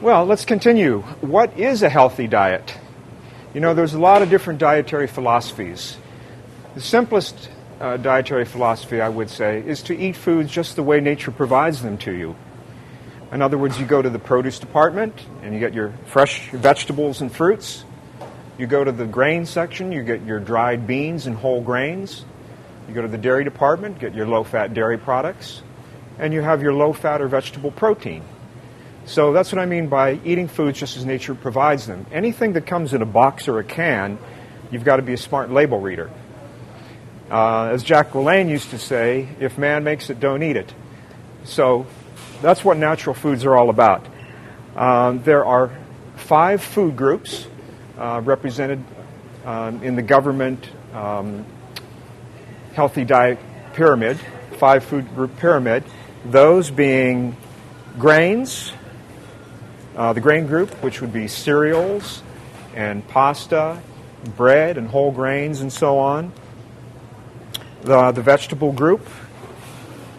Well, let's continue. What is a healthy diet? You know, there's a lot of different dietary philosophies. The simplest dietary philosophy, I would say, is to eat foods just the way nature provides them to you. In other words, you go to the produce department and you get your fresh vegetables and fruits. You go to the grain section, you get your dried beans and whole grains. You go to the dairy department, get your low-fat dairy products. And you have your low-fat or vegetable protein. So that's what I mean by eating foods just as nature provides them. Anything that comes in a box or a can, you've got to be a smart label reader. As Jack LaLanne used to say, if man makes it, don't eat it. So that's what natural foods are all about. There are 5 food groups represented in the government healthy diet pyramid, 5 food group pyramid, those being grains, the grain group, which would be cereals and pasta, bread and whole grains and so on. The vegetable group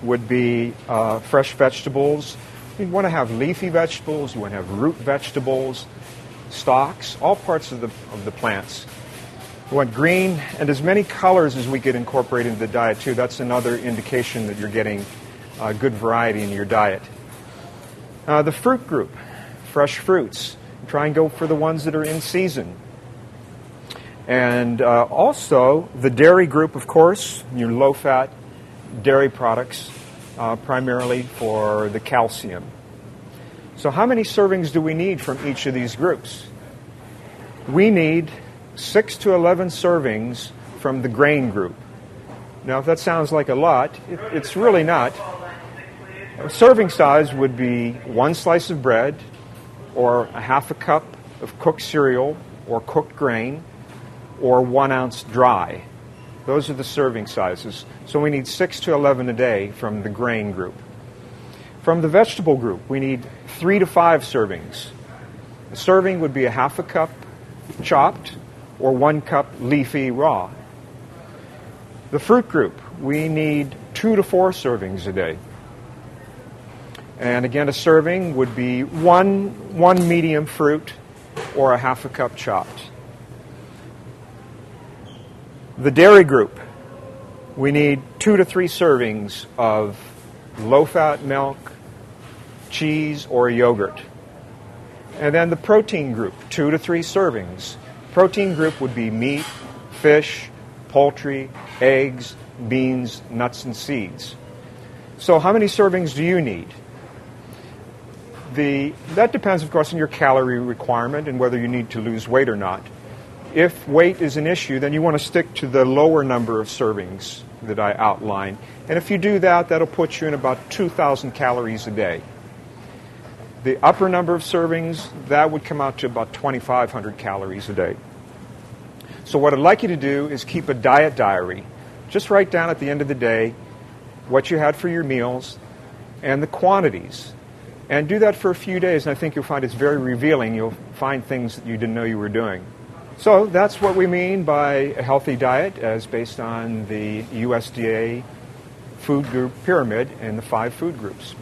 would be fresh vegetables. You want to have leafy vegetables, you want to have root vegetables, stalks, all parts of the plants. We want green and as many colors as we get incorporated into the diet too. That's another indication that you're getting good variety in your diet. The fruit group, fresh fruits. Try and go for the ones that are in season. And also the dairy group, of course, your low-fat dairy products, primarily for the calcium. So how many servings do we need from each of these groups? We need 6 to 11 servings from the grain group. Now, if that sounds like a lot, it's really not. A serving size would be 1 slice of bread or a half a cup of cooked cereal or cooked grain or 1 ounce dry. Those are the serving sizes. So we need 6 to 11 a day from the grain group. From the vegetable group, we need 3 to 5 servings. A serving would be a half a cup chopped or 1 cup leafy raw. The fruit group, we need 2 to 4 servings a day. And again, a serving would be one medium fruit or a half a cup chopped. The dairy group, we need 2 to 3 servings of low-fat milk, cheese, or yogurt. And then the protein group, 2 to 3 servings. Protein group would be meat, fish, poultry, eggs, beans, nuts, and seeds. So how many servings do you need? That depends, of course, on your calorie requirement and whether you need to lose weight or not. If weight is an issue, then you want to stick to the lower number of servings that I outlined. And if you do that, that'll put you in about 2,000 calories a day. The upper number of servings, that would come out to about 2,500 calories a day. So what I'd like you to do is keep a diet diary. Just write down at the end of the day what you had for your meals and the quantities. And do that for a few days, and I think you'll find it's very revealing. You'll find things that you didn't know you were doing. So that's what we mean by a healthy diet as based on the USDA food group pyramid and the 5 food groups.